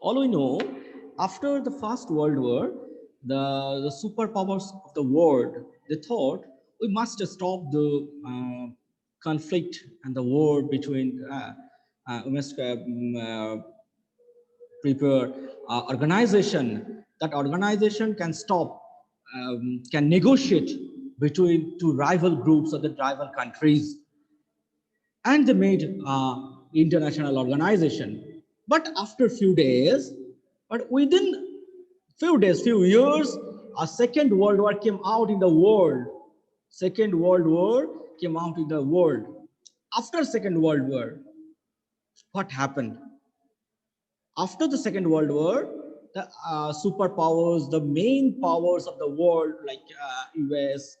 All we know, after the First World War, the superpowers of the world, they thought we must stop the conflict and the war between. We must prepare organization. That organization can stop, can negotiate between two rival groups or the rival countries, and they made international organization. But after few days, but within few days, few years, a second world war came out in the world. Second world war came out in the world. After second world war, what happened? After the second world war, the superpowers, the main powers of the world, like US,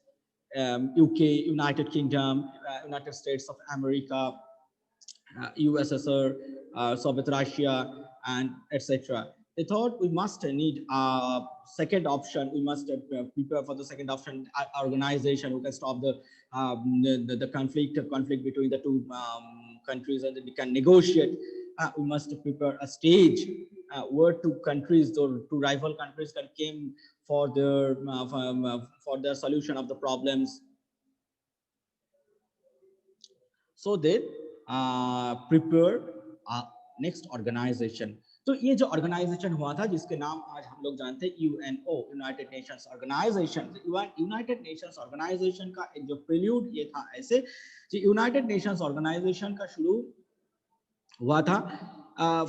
UK, United Kingdom, United States of America, USSR, Soviet Russia, and etc. They thought we must need a second option. We must prepare for the second option, organization who can stop the conflict between the two countries, and we can negotiate. We must prepare a stage where two countries or two rival countries can came for their solution of the problems. So they prepare next organisation. तो ये जो organisation हुआ था जिसके नाम आज हम लोग जानते हैं UNO, united nations organisation. United nations organisation का एक जो प्रील्यूड ये था ऐसे कि यूनाइटेड नेशंस ऑर्गेनाइजेशन का शुरू हुआ था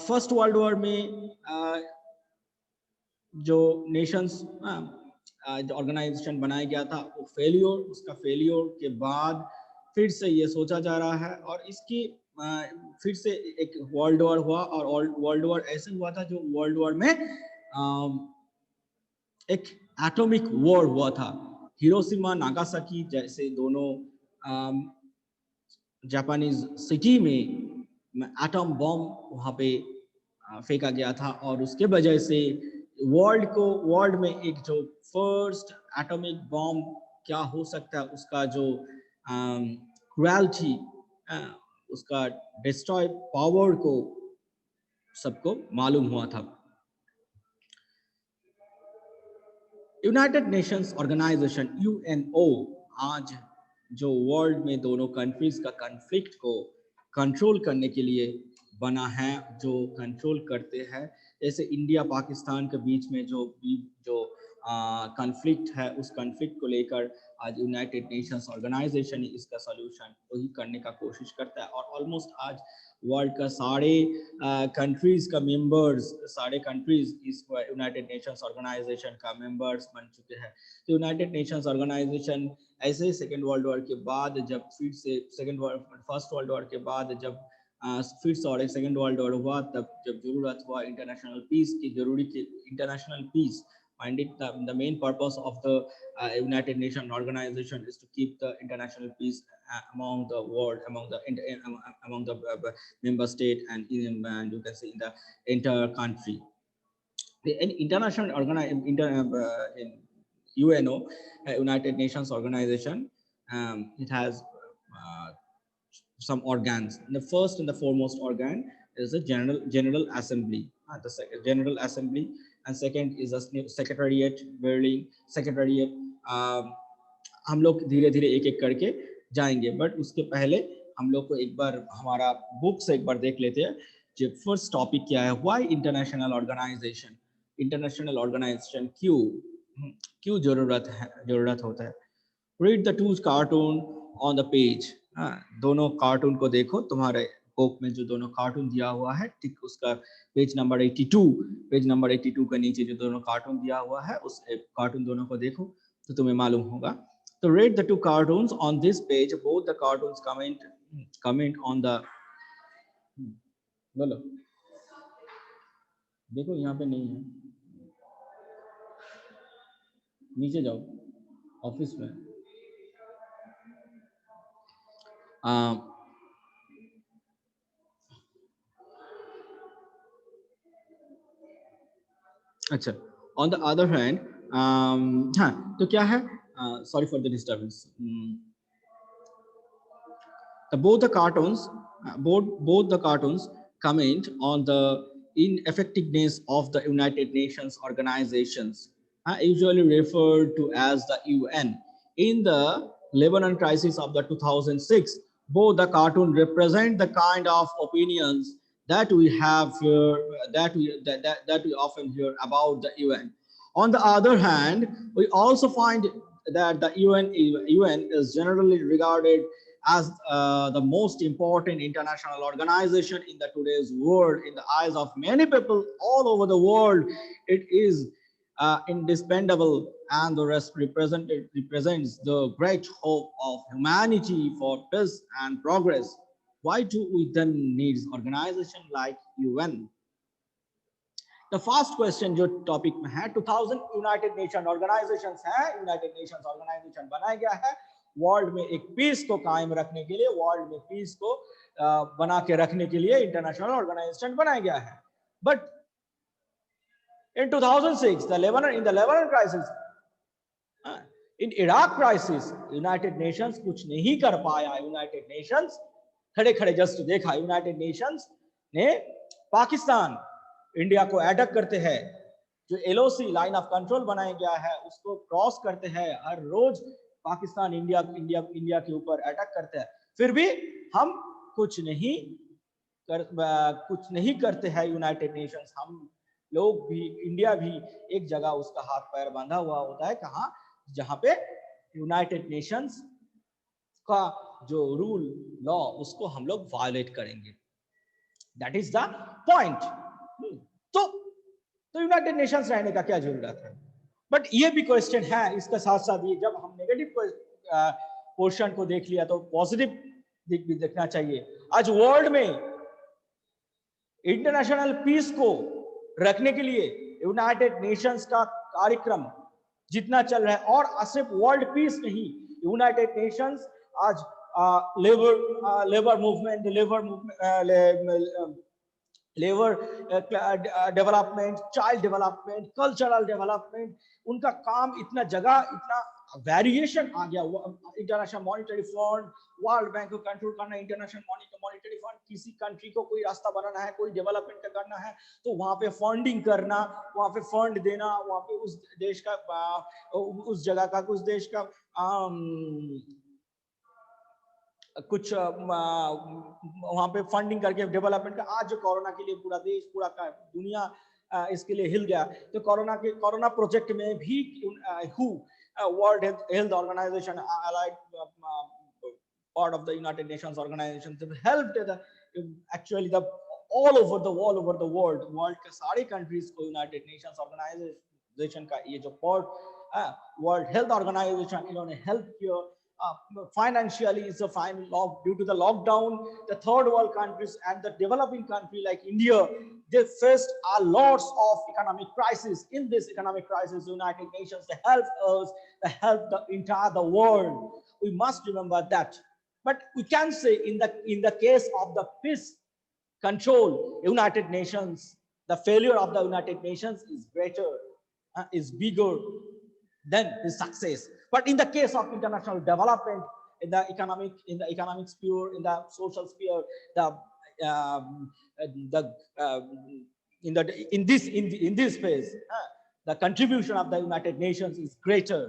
फर्स्ट वर्ल्ड वॉर में. जो नेशंस ऑर्गेनाइजेशन बनाया गया था वो फेलियर, उसका फेलियर के बाद फिर से ये सोचा जा रहा है और इसकी फिर से एक वर्ल्ड वॉर हुआ. और वर्ल्ड वॉर ऐसे हुआ था जो वर्ल्ड वॉर में एक एटॉमिक वॉर हुआ था. हिरोशिमा नागासाकी जैसे दोनों जापानीज सिटी में एटम बॉम्ब वहां पे फेंका गया था और उसके वजह से वर्ल्ड में एक जो फर्स्ट एटॉमिक बॉम्ब क्या हो सकता है उसका जो क्रुएल्टी, उसका डिस्ट्रॉय पावर को सबको मालूम हुआ था. यूनाइटेड नेशंस ऑर्गेनाइजेशन यूएनओ आज जो वर्ल्ड में दोनों कंट्रीज का कॉन्फ्लिक्ट को कंट्रोल करने के लिए बना है, जो कंट्रोल करते हैं. जैसे इंडिया पाकिस्तान के बीच में जो कॉन्फ्लिक्ट है, उस कॉन्फ्लिक्ट को लेकर आज यूनाइटेड नेशंस ऑर्गेनाइजेशन इसका सॉल्यूशन वही करने का कोशिश करता है. और ऑलमोस्ट आज वर्ल्ड का सारे कंट्रीज का मेंबर्स, सारे कंट्रीज इस यूनाइटेड नेशंस ऑर्गेनाइजेशन का मेंबर्स बन चुके हैं. तो यूनाइटेड नेशंस ऑर्गेनाइजेशन ऐसे सेकेंड वर्ल्ड वॉर के बाद जब फिर से फर्स्ट वर्ल्ड वॉर के बाद जब फिर से और एक सेकेंड वर्ल्ड वॉर हुआ, तब जब जरूरत हुआ इंटरनेशनल पीस की, जरूरी की international peace. And the main purpose of the United Nations organization is to keep the international peace among the world, among the member state, and you can say in the entire country. The international in UNO, United Nations organization, it has some organs. The first and the foremost organ is the General Assembly, the General Assembly, and second is a secretariat, Berlin secretariat. हम लोग धीरे धीरे एक एक करके जाएंगे, but उसके पहले हम लोग को एक बार हमारा बुक से एक बार देख लेते हैं. जो फर्स्ट टॉपिक क्या है, why international organisation. International organisation क्यों जरूरत होता है. Read the two cartoon on the page. दोनों कार्टून को देखो, तुम्हारे बुक में जो दोनों कार्टून दिया हुआ है, ठीक उसका पेज नंबर 82 के नीचे जो दोनों कार्टून दिया हुआ है, उस कार्टून दोनों को देखो तो तुम्हें मालूम होगा. तो read the two cartoons on this page. Both the cartoons comment on the. बोलो, देखो यहाँ पे नहीं है, नीचे जाओ ऑफिस में. अच्छा, on the other hand, हाँ तो क्या है, sorry for the disturbance. Both the cartoons comment on the ineffectiveness of the United Nations organizations, usually referred to as the UN. In the Lebanon crisis of the 2006, both the cartoon represent the kind of opinions that we have here, that we often hear about the UN. On the other hand, we also find that the UN is generally regarded as the most important international organization in the today's world. In the eyes of many people all over the world, it is indispensable, and the rest represents the great hope of humanity for peace and progress. Why do we then need organization like UN? The first question जो topic में है, 2000 United nation organisations है, United nations organisation बनाया गया है world में एक piece को कायम रखने के लिए, वर्ल्ड में पीस को बना के रखने के लिए इंटरनेशनल ऑर्गेनाइजेशन बनाया गया है. But in 2006 in the Lebanon crisis, in Iraq crisis, United Nations कुछ नहीं कर पाया. यूनाइटेड नेशंस खड़े खड़े जस्ट देखा. यूनाइटेड नेशंस ने पाकिस्तान इंडिया को अटैक करते हैं, जो एलओसी लाइन ऑफ कंट्रोल बनाया गया है उसको क्रॉस करते हैं. हर रोज पाकिस्तान इंडिया के ऊपर अटैक करते हैं, फिर भी हम कुछ नहीं करते हैं. यूनाइटेड नेशंस, हम लोग भी, इंडिया भी एक जगह उसका हाथ पैर बांधा हुआ होता है. कहाँ? जहां पे यूनाइटेड नेशंस का जो रूल लॉ उसको हम लोग वायलेट करेंगे. That is the point. तो यूनाइटेड नेशंस रहने का क्या जरूरत है? बट ये भी क्वेश्चन है. इसके साथ साथ ये, जब हम नेगेटिव पोर्शन को देख लिया तो पॉजिटिव दिख भी देखना चाहिए. आज वर्ल्ड में इंटरनेशनल पीस को रखने के लिए यूनाइटेड नेशंस का कार्यक्रम जितना चल रहा है, और सिर्फ वर्ल्ड पीस नहीं, यूनाइटेड नेशंस आज labour movement, labour development, child development, cultural development, उनका काम इतना जगह, इतना वेरिएशन आ गया. International monetary fund, world bank को कंट्रोल करना, इंटरनेशनल मॉनिटरी फंड, किसी कंट्री को कोई रास्ता बनाना है, कोई डेवलपमेंट का करना है तो वहां पे फंडिंग करना, वहां पे फंड देना, वहां पे उस देश का, उस जगह का, उस देश का कुछ वहां पे फंडिंग करके डेवलपमेंट का. आज जो कोरोना के लिए पूरा देश, पूरा दुनिया इसके लिए हिल गया, तो कोरोना प्रोजेक्ट में भी world health organisation, allied part of the United Nations organization, they helped actually all over the world के सारे countries को यूनाइटेड नेशंस ऑर्गेनाइजेशन का ये जो वर्ल्ड हेल्थ ऑर्गेनाइजेशन, इन्होंने हेल्प किया financially. Is a fine due to the lockdown. The third world countries and the developing country like India, they faced a lots of economic crisis. In this economic crisis, United Nations, they helped us, they helped the entire world. We must remember that. But we can say in the case of the peace control, United Nations, the failure of the United Nations is greater, is bigger than the success. But in the case of international development, in the economic sphere, in the social sphere, in this space, the contribution of the United Nations is greater.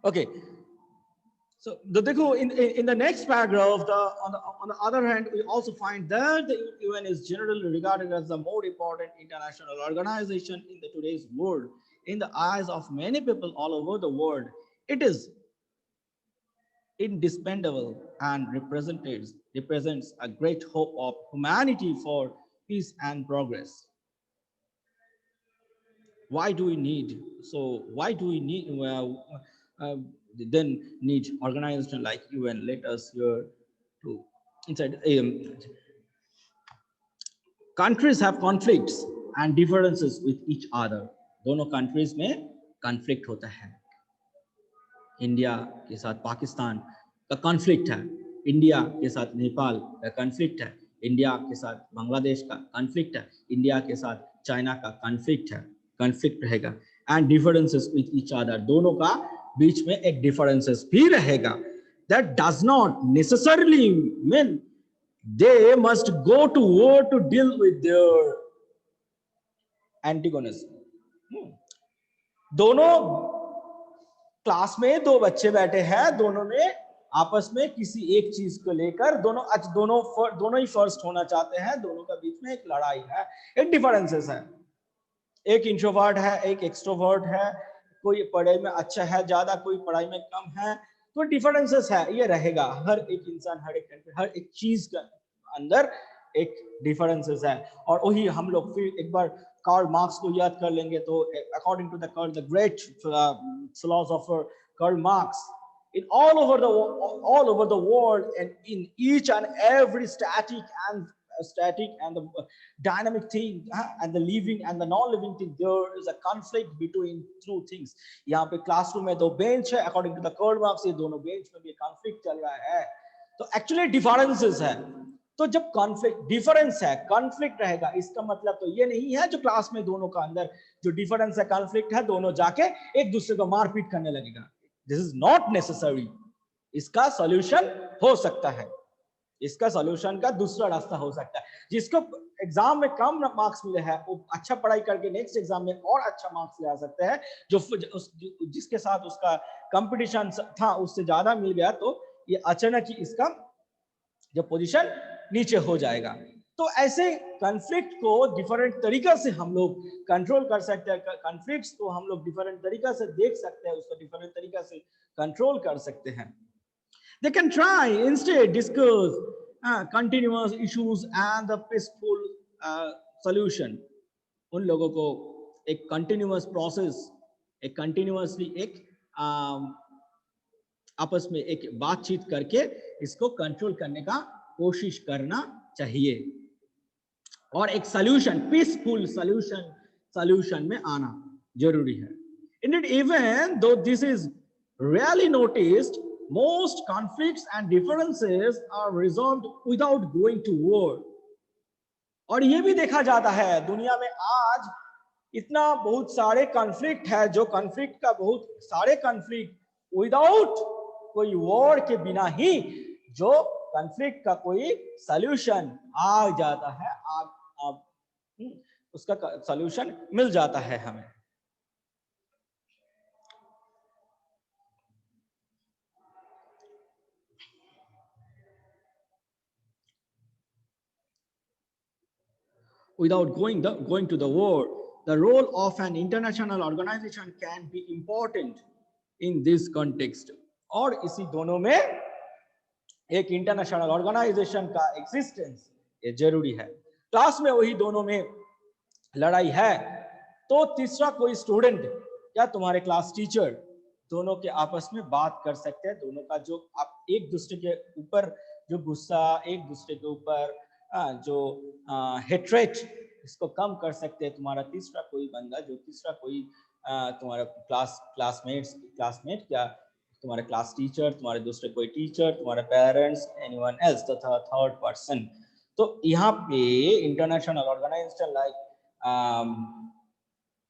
Okay. So in the next paragraph, on the other hand, we also find that the UN is generally regarded as the more important international organization in the today's world. In the eyes of many people all over the world, it is indispensable and represents a great hope of humanity for peace and progress. Why do we need? Then need organization like UN? Let us hear to inside. Countries have conflicts and differences with each other. दोनों countries में conflict होता है. India के साथ पाकिस्तान का conflict है, India के साथ नेपाल का कॉन्फ्लिक्ट है, इंडिया के साथ बांग्लादेश का कॉन्फ्लिक्ट है, इंडिया के साथ चाइना का कॉन्फ्लिक्ट रहेगा. And differences with each other, दोनों का बीच में एक डिफरेंसेस भी रहेगा. That does not necessarily mean they must go to war to deal with their antagonists. दोनों क्लास में दो बच्चे बैठे हैं, दोनों में आपस में किसी एक चीज को लेकर दोनों ही फर्स्ट होना चाहते हैं, दोनों का बीच में एक लड़ाई है, एक डिफरेंसेस है, एक इंट्रोवर्ट है, एक एक्सट्रोवर्ट है, कोई पढ़ाई में अच्छा है ज्यादा, कोई पढ़ाई में कम है, तो डिफरेंसेस है, ये रहेगा हर एक इंसान, हर एक कंट्री, हर एक चीज का अंदर एक डिफरेंसेस है। और वही हम लोग फिर एक बार कार्ल मार्क्स को याद कर लेंगे, तो according to the great philosopher Karl Marx, in all over the world and in each and every static and the dynamic thing and the living and the non-living thing, there is a conflict between two things. यहाँ पे classroom में दो bench है, according to the Karl Marx, ये दोनों bench में भी conflict चल रहा है, तो एक्चुअली डिफरेंसेस है। तो जब कॉन्फ्लिक्ट डिफरेंस है, कॉन्फ्लिक्ट रहेगा, इसका मतलब तो ये नहीं है जो क्लास में दोनों का अंदर जो डिफरेंस है, कॉन्फ्लिक्ट है, दोनों जाके एक दूसरे को मारपीट करने लगेगा। This is not necessary. इसका सॉल्यूशन हो सकता है, इसका सॉल्यूशन का दूसरा रास्ता हो सकता है। जिसको एग्जाम में कम मार्क्स मिले हैं, वो अच्छा पढ़ाई करके नेक्स्ट एग्जाम में और अच्छा मार्क्स ले आ सकते हैं। जो जिसके साथ उसका कंपटीशन था उससे ज्यादा मिल गया, तो ये अचानक ही इसका जो पोजीशन नीचे हो जाएगा। तो ऐसे कॉन्फ्लिक्ट को डिफरेंट तरीका से हम लोग कंट्रोल कर सकते हैं, कॉन्फ्लिक्ट्स को हम लोग डिफरेंट तरीका से देख सकते हैं, उसको डिफरेंट तरीका से कंट्रोल कर सकते हैं। They can try instead discuss continuous issues and the peaceful solution. उन लोगों को एक continuous process, एक continuously एक आपस में एक बातचीत करके इसको कंट्रोल करने का कोशिश करना चाहिए और एक सॉल्यूशन, पीसफुल सॉल्यूशन में आना जरूरी है। Indeed, even though this is rarely noticed, most conflicts and differences are resolved without going to war. और ये भी देखा जाता है दुनिया में आज इतना बहुत सारे कॉन्फ्लिक्ट है, जो कॉन्फ्लिक्ट का बहुत सारे कॉन्फ्लिक्ट विदाउट कोई वॉर के बिना ही जो कॉन्फ्लिक्ट का कोई सॉल्यूशन आ जाता है, उसका सॉल्यूशन मिल जाता है हमें। Without going to the war, the role of an international organization can be important in this context. और इसी दोनों में एक इंटरनेशनल ऑर्गेनाइजेशन का एग्जिस्टेंस ये जरूरी है। क्लास में वही दोनों में लड़ाई है, तो तीसरा कोई स्टूडेंट या तुम्हारे क्लास टीचर दोनों के आपस में बात कर सकते हैं, दोनों का जो आप एक दूसरे के ऊपर जो गुस्सा, एक दूसरे के ऊपर जो हेट्रेट, इसको कम कर सकते हैं। तुम्हारा तीसरा कोई बंदा, जो तीसरा कोई तुम्हारा क्लासमेट या तुम्हारे क्लास टीचर, तुम्हारे दूसरे कोई टीचर, तुम्हारे parents, anyone else, the third person. तो यहाँ पे international organisation like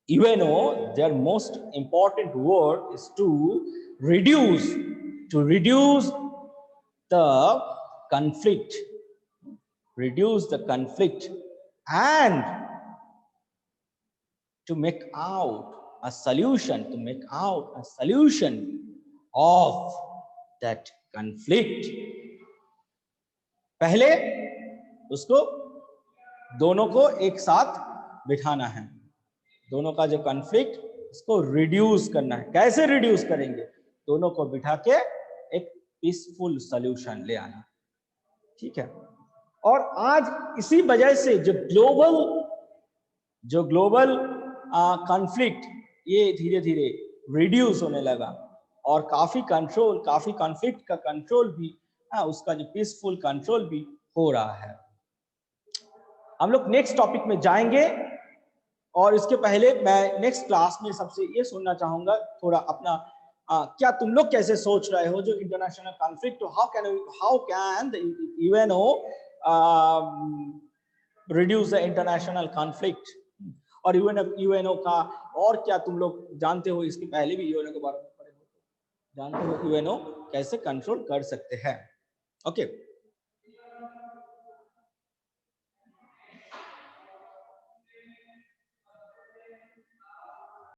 UNO, their most important work is to reduce the conflict, and to make out a solution, of that conflict. पहले उसको दोनों को एक साथ बिठाना है, दोनों का जो कॉन्फ्लिक्ट इसको रिड्यूस करना है। कैसे रिड्यूस करेंगे? दोनों को बिठा के एक पीसफुल सॉल्यूशन ले आना, ठीक है। और आज इसी वजह से जो ग्लोबल कॉन्फ्लिक्ट ये धीरे धीरे रिड्यूस होने लगा, और काफी कॉन्फ्लिक्ट का कंट्रोल भी, उसका जो पीसफुल कंट्रोल भी हो रहा है। हम लोग नेक्स्ट टॉपिक में जाएंगे, और इसके पहले मैं नेक्स्ट क्लास में सबसे ये सुनना चाहूंगा थोड़ा अपना क्या तुम लोग कैसे सोच रहे हो जो international conflict, how can the UNO reduce the international conflict, और UNO का और क्या तुम लोग जानते हो, इसके पहले भी UNO के बारे में पढ़े हो, जानते हो UNO कैसे कंट्रोल कर सकते हैं। ओके।